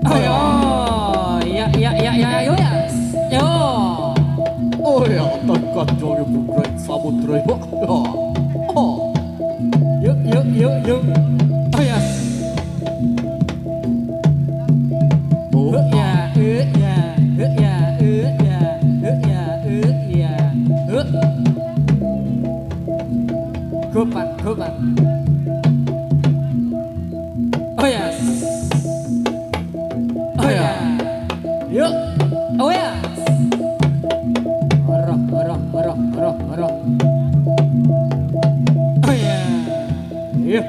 Ayo, yo ya, yo. Oh ya, tekan jauh bukan samudra ya. Oh, Yuk. Oh ya. Gopan. Oh ya. Oh ya. Yuk. Oh ya. Roh. Oh ya. Yuk. Oh ya. Yuk.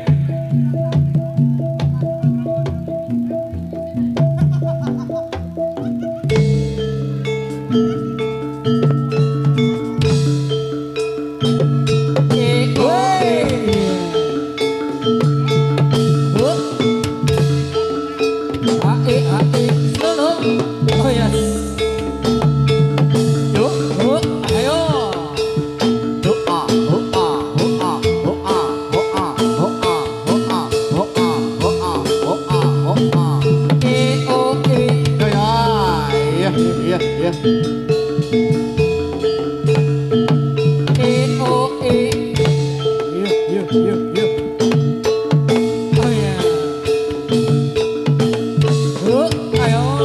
Ayo.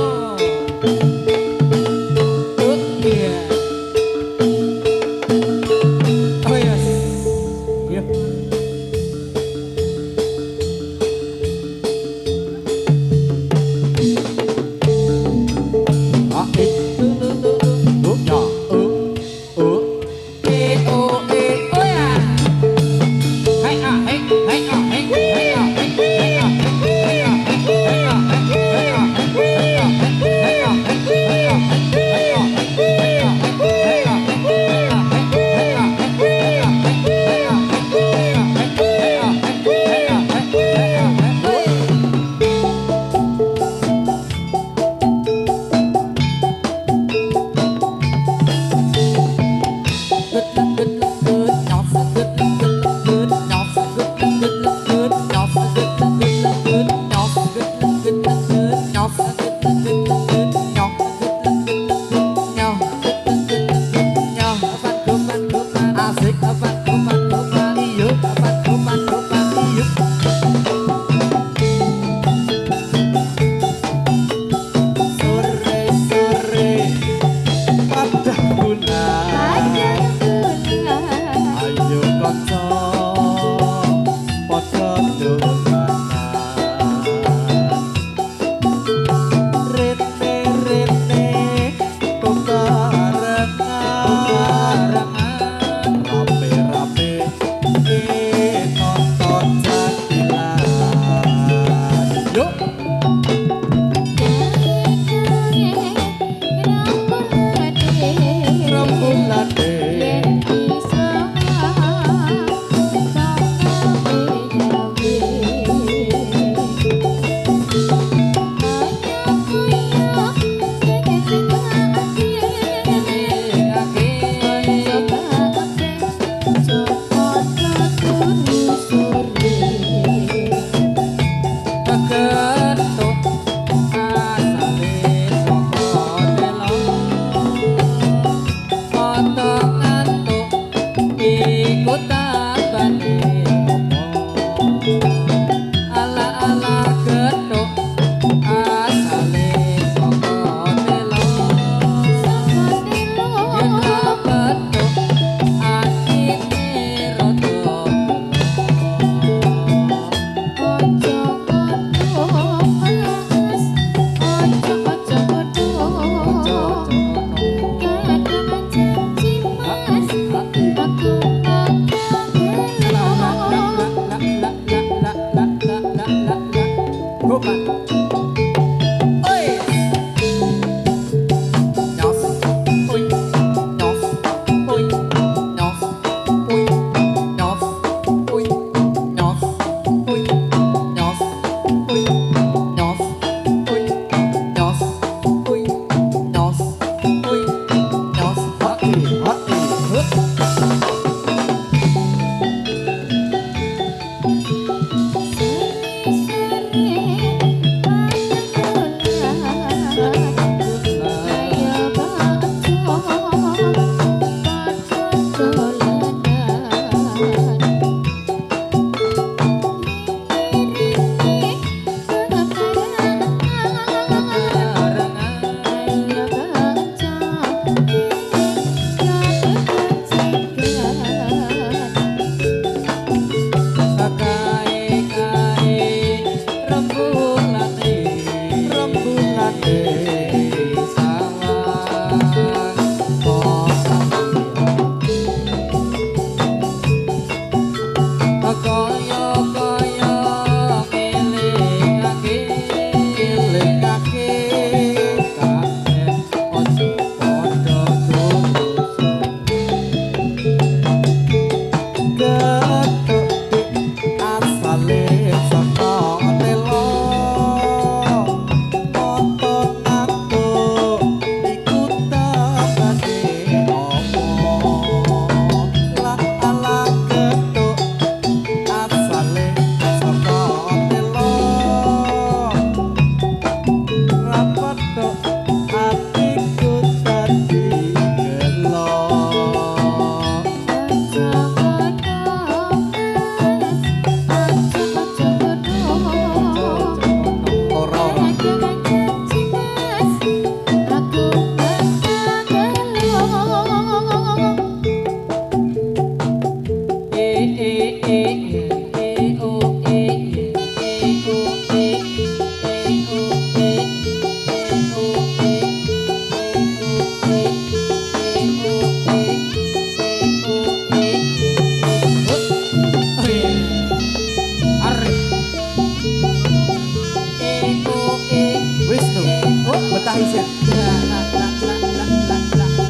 lah isin. La la la la la la la.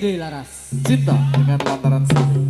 Gede Laras. Cinta dengan lantaran satu.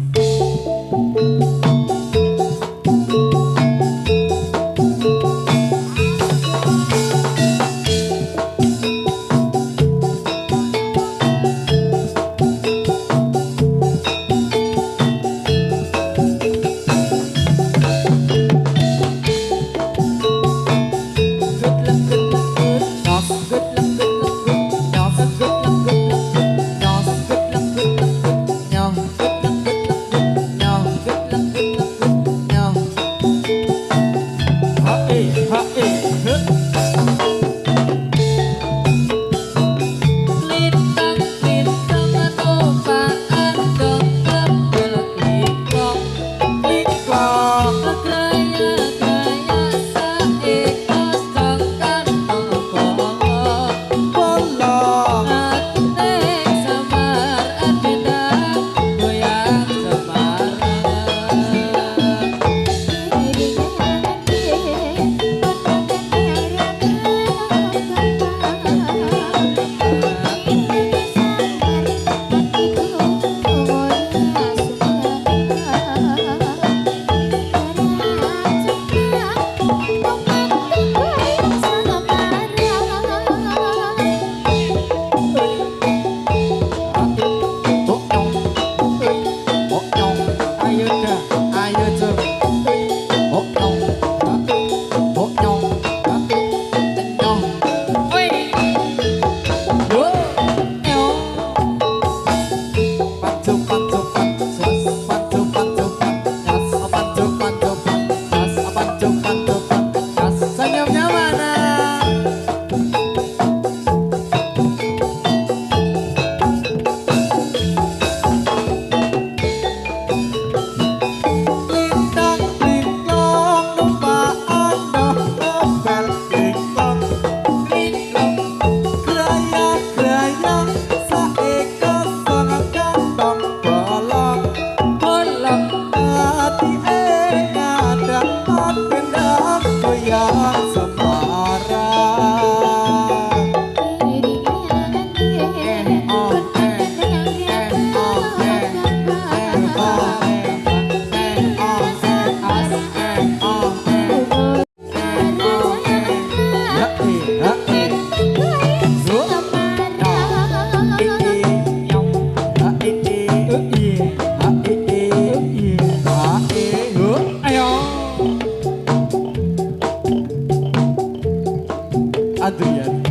Adrian.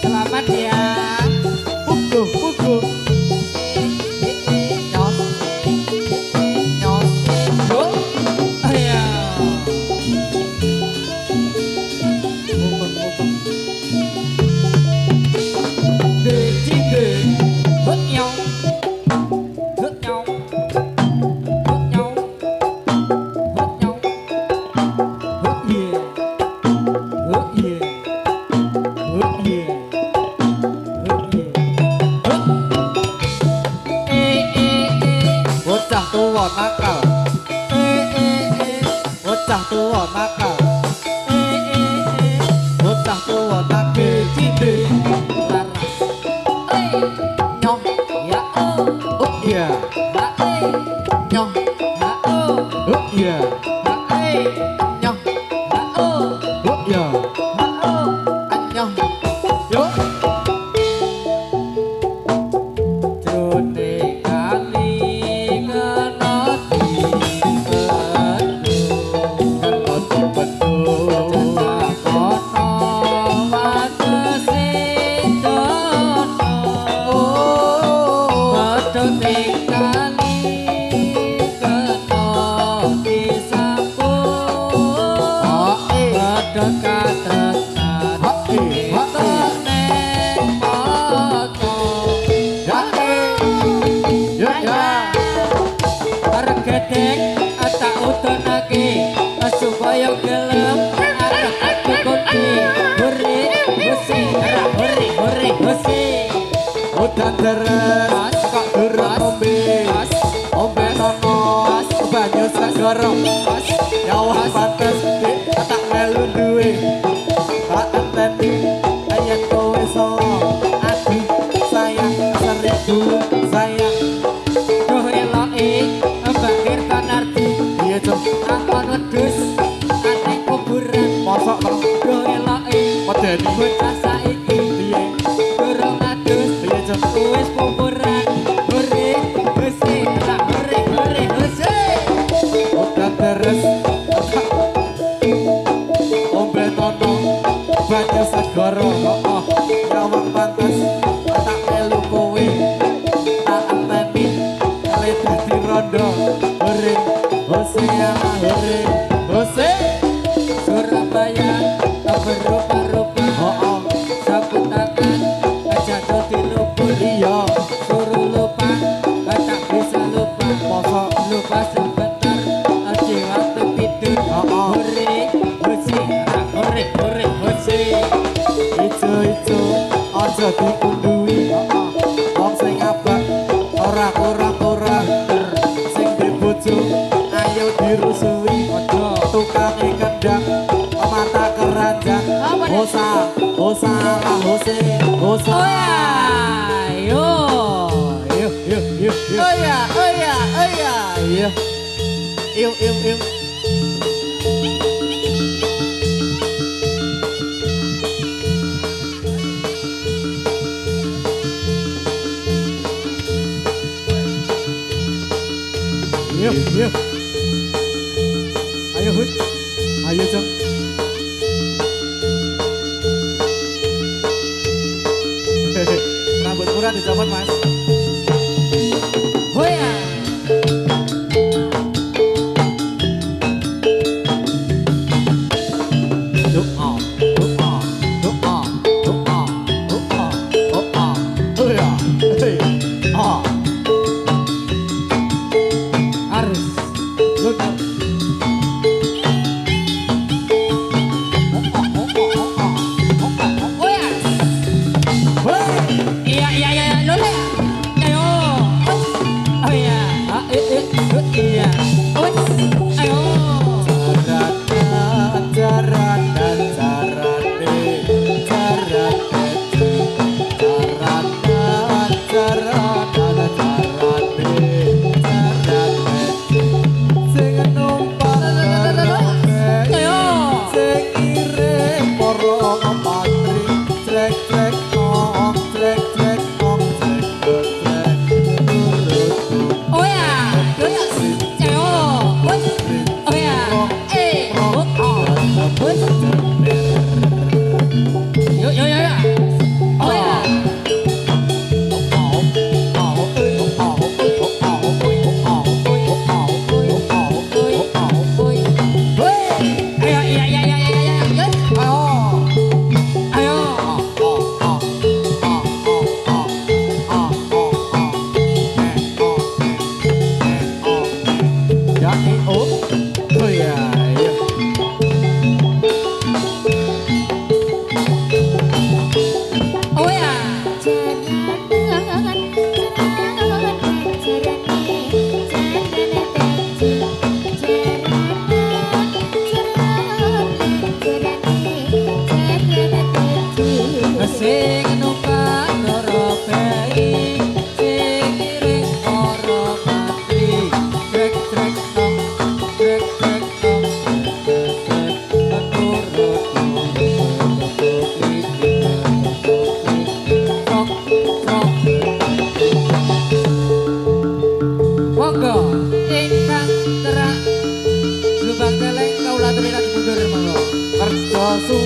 Selamat ya. Pugu, pugu. Nyos. Nyos. Yo. Ayo. Mupeng, mupeng. Dejide. Hut nyong. Hut nyong. Hut nyong. Hut nyong. Hut yeah. Hut yeah. Hut yeah. Hut yeah. Hut. Bocah tua nakal. Bocah tua nakal. Bocah tua nakal. Dejide. Laras. Nyong. Ya oh. Oh iya. Nyong. Oh iya. Nyong. Oh iya. Anyong. Yo. Supaya gelem arep aku kondi hore hose hore hore hose Udan deres kok durung ombe. Ombe nono banyu segoro. Nyawah pantes dik tak melu duwe. Tak enteni ayen kowe solo. Aduh segara nyawang pantes tak melu kowe tak enteni le dadi rondo hore hose ya hore hose Surabaya tak berupa-rupa sapu tangan jatuh di lubur iya suruh lupa tak bisa lupa mosok lupa sebentar aja waktu tidur hore hose hore hose ijo aja diundui wong sing abang ora kurang-kurang sing di bojo ayo dirusui tukange kendang mata keranjang hosa hosa lah hose hosa oh ya yo oh ya iya yuk Yuk. Ayo Hud. Ayo Jeng. Rambut murah dicopot Mas. hoya harus iya lole ayo oh ya iya ayo oh ya ayo oh ya yo oh ya sing numpak loro bayi sing iring para mati trek tong monggo ingkang terang lubang keleng kaula aturi mundur monggo kerja su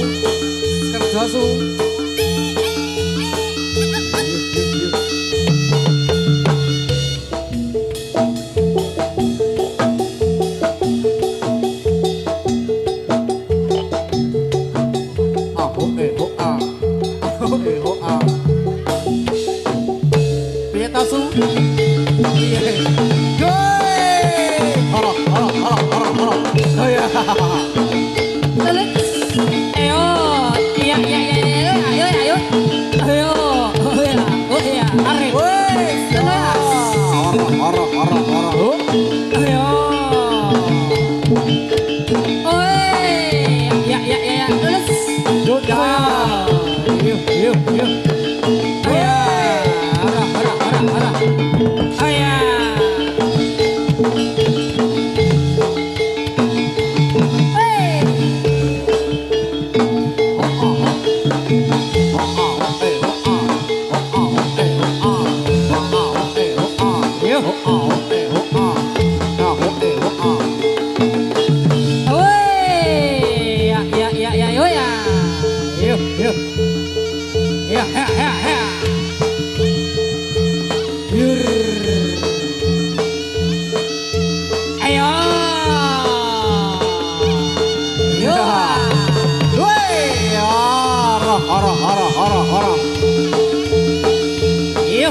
piye ta su iya ayo. Yo. Woi, arah. Yo.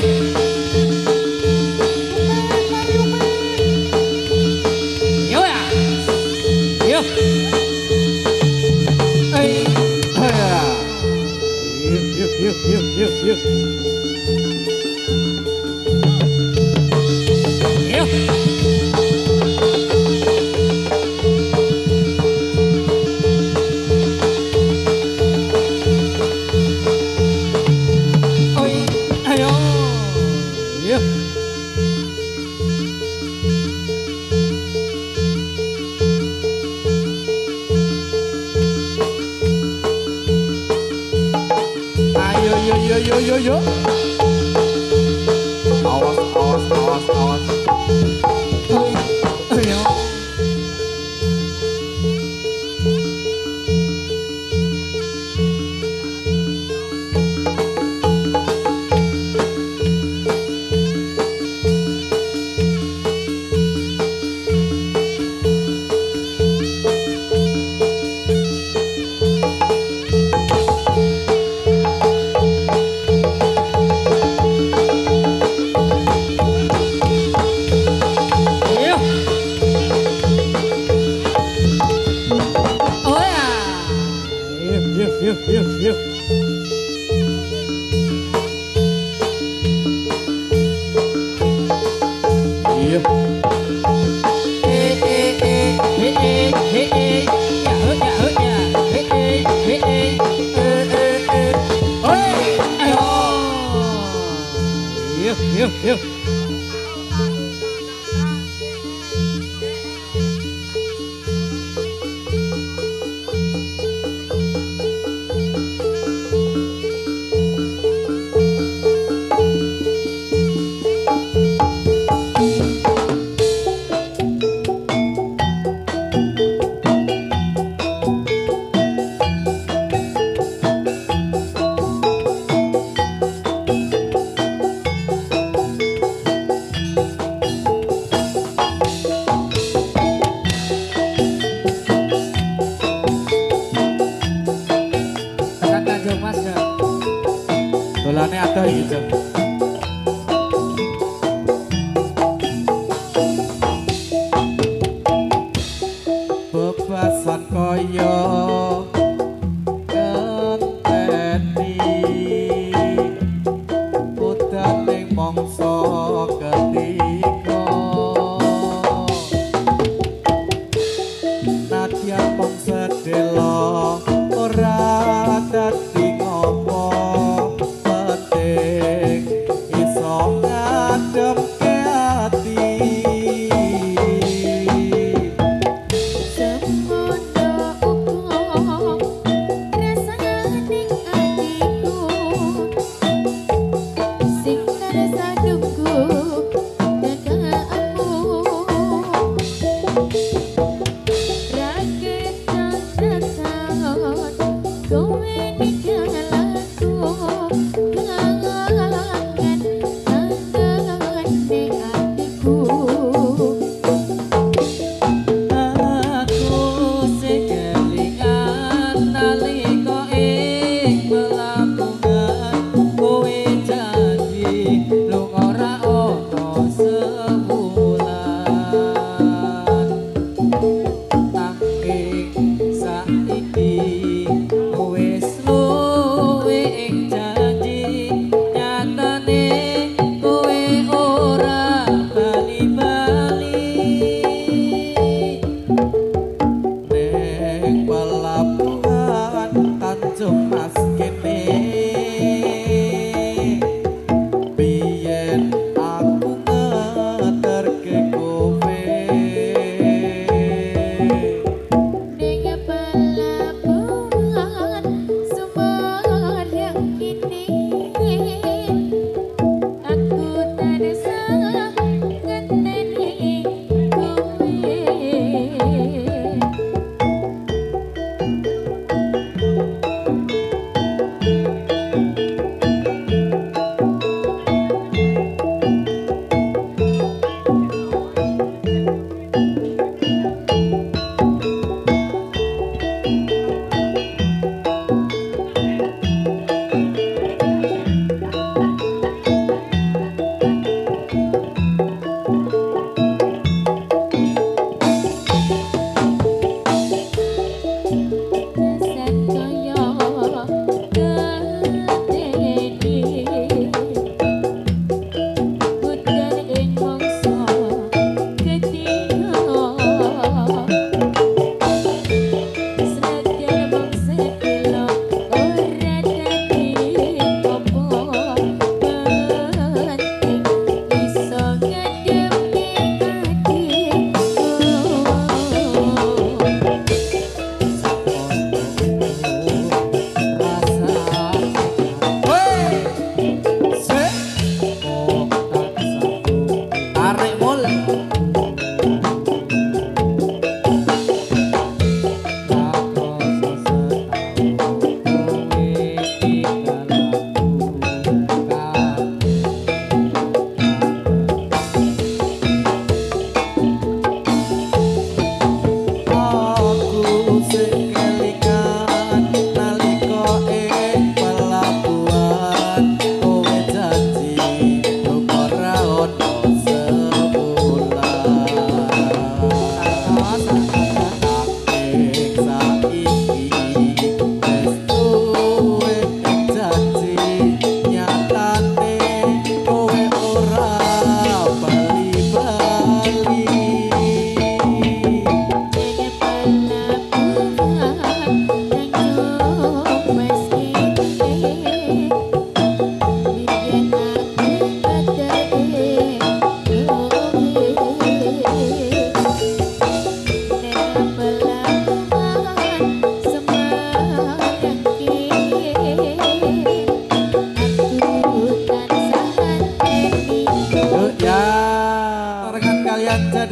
Yo ya. Yo. Hey, yuk. Yo. Oi, ayo. Yuk. Ayo. Awas. Oi, ayo.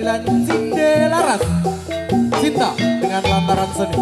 keadilan Cinde Laras. Cinta dengan lantaran seni.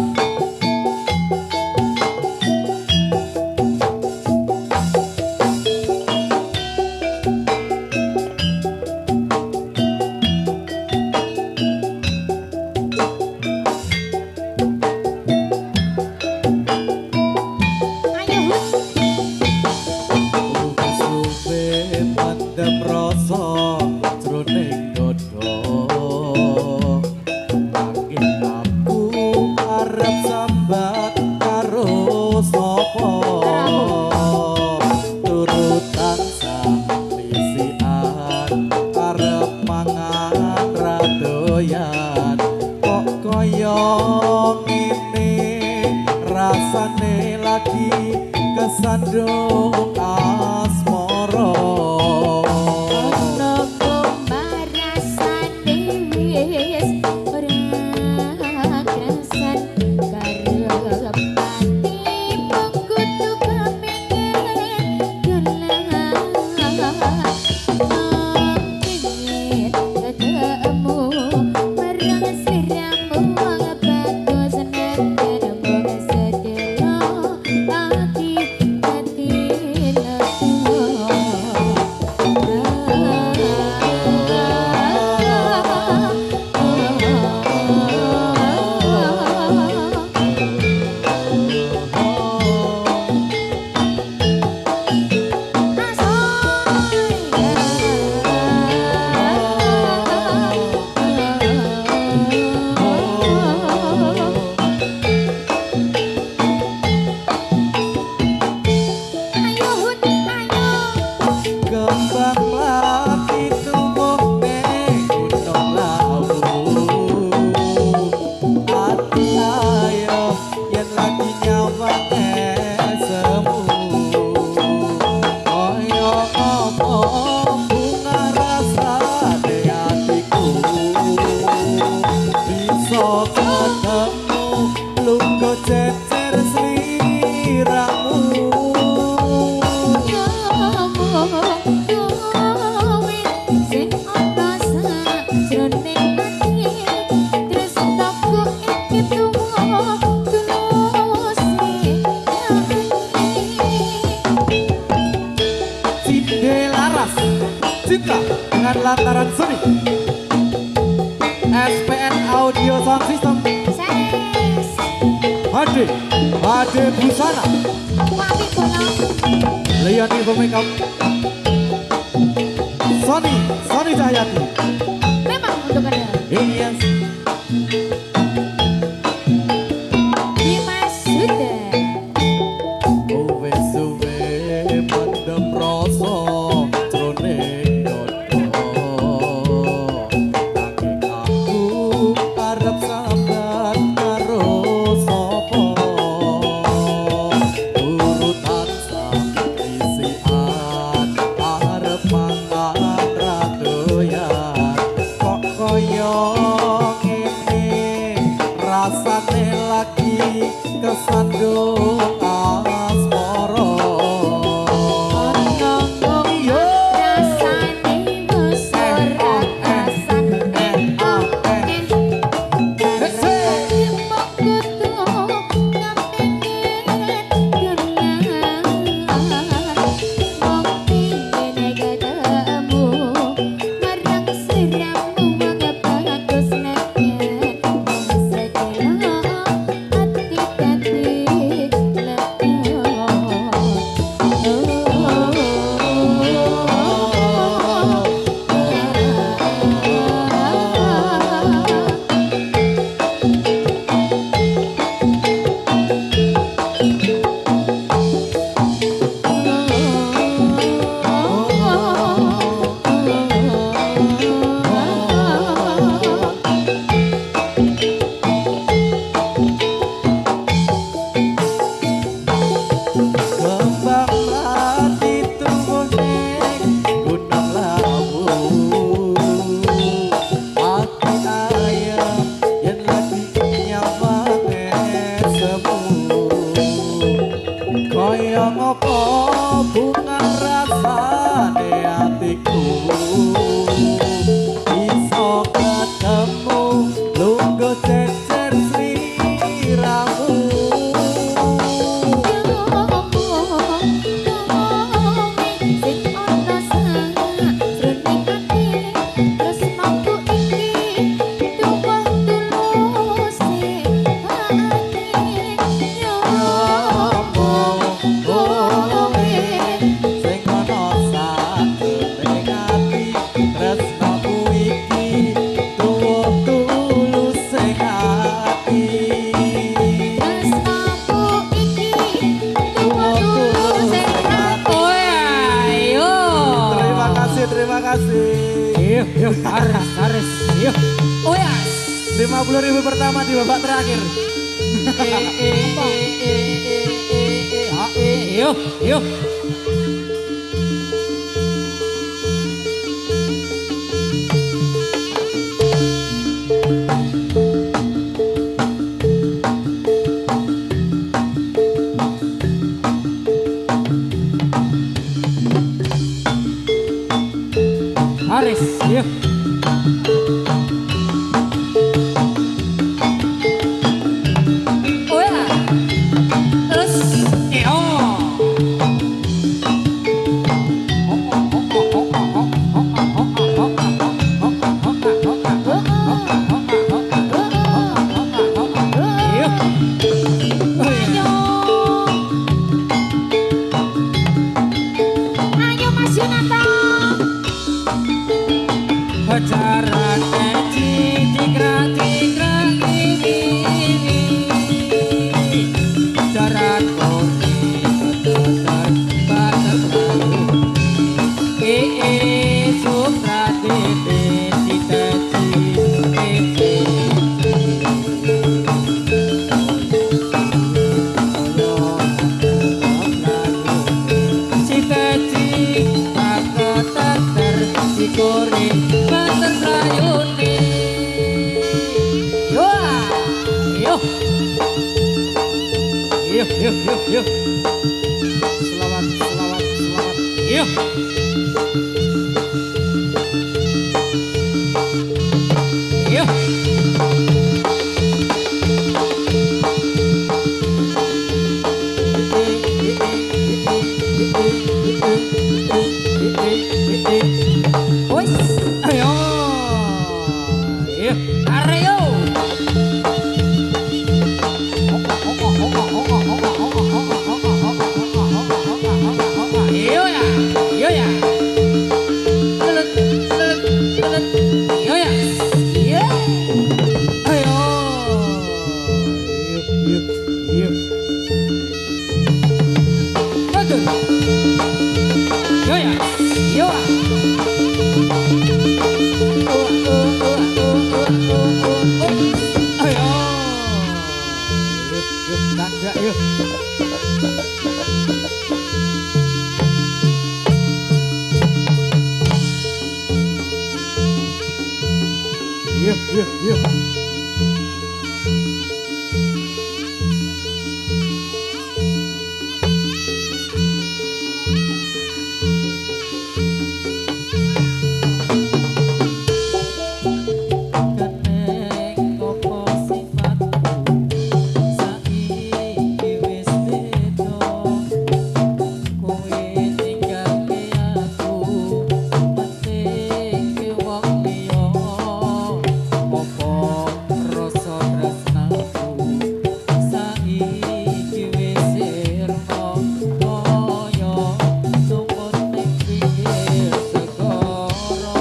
Rasane lagi kesandung asmara ono marasane wis ora krasan karo pati pengkutu kepingin gelang pengin ketemu marang sliramu bagus nenteramu sedelo ati ati cecer sliramu Cinde Laras. Cinta dengan lantaran seni. SPN Audio Sound System HD Busana Leon Info Makeup Sony Cahyati memang untuk Anda Yes Dimas Huda Suwe mendem rasa jroning dodo nanging aku arep sabar karo sapa urutan samisian arep mangan ra doyan kok kaya ngene rasane lagi kesandung asmara 50.000 pertama di babak terakhir. Yuk, yuk. Haris, yuk. Oh ya. Terus, Ayo Mas Yunanto. pacaran tikrak ini jaran kori ketetar batas suprate cita Kore batas rayone yo yo yo yo yo yo Selamat. yo yo Wes, ayo, Aryo. Yo ya, yo ya. Lelet, lelet, lelet. Yo ya, yo. Ayo. Yuk. Aduh. Yo ya, yo. Ayo. Yuk, tanda yuk. Yuk. Keneng opo sifatku saiki wis beda kowe ninggalke aku penting ke wong liya opo rasa tresnaku saiki wis sirna kaya sumput ning pinggir segara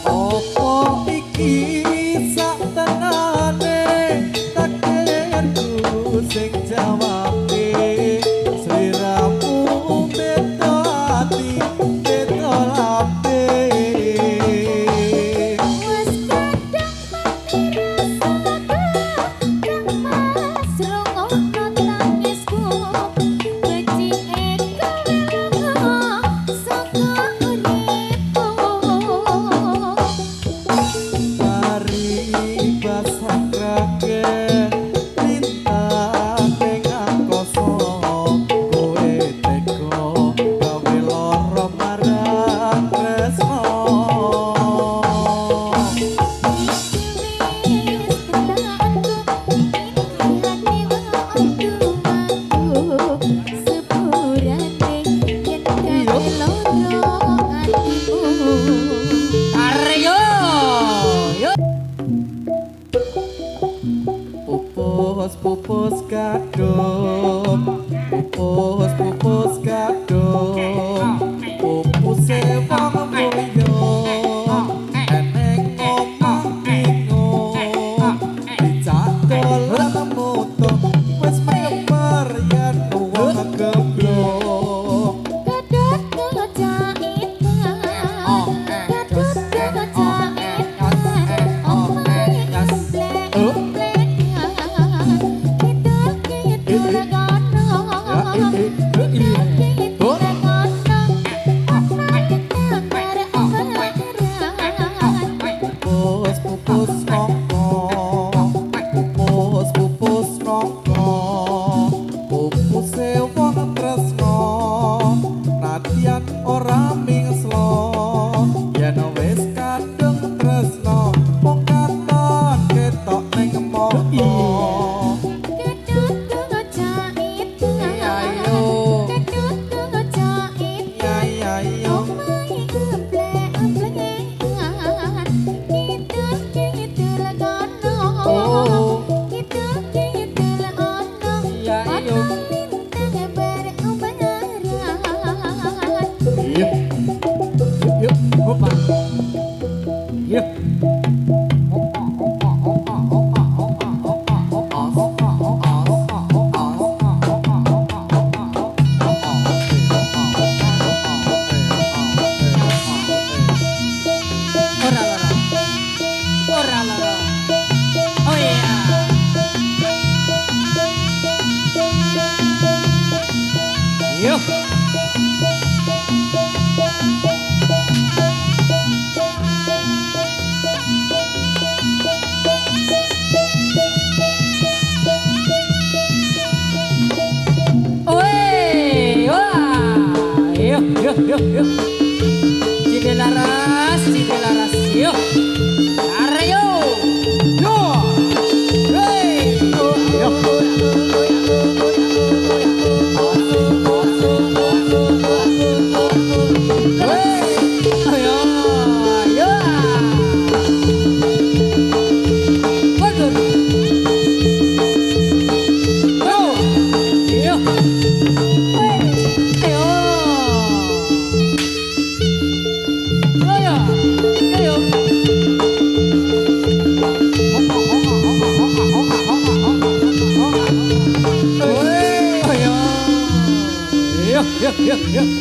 Opo iki sak tenane takdirku sing jawabe sliramu beda ati beda lambe pupus gadung, pupus gadung, pupus sewang boyong, eneng ngomong bingung, dijak dolan moto, wes meper yen wong gemblong. Gedut ngejait gedut ngejait omahe emplek kidul gono Pupus nongko, pupus nongko, pupus sewang tresno, nadyan ora mingslo, yen wis kadung tresno, mung katon ketok ning moto. gedut ngejait Ayo. gedut ngejait Ayo. omahe emplek kidul gono kidul ono Iya, iyo. lintang berubaran Yuk, yuk, opa. Yuk. Ora lara. Oh iya. Yuk. Oi, wah. Yuk. Cibilaras, yuk. Aryo. Yo. Hey. Yuk.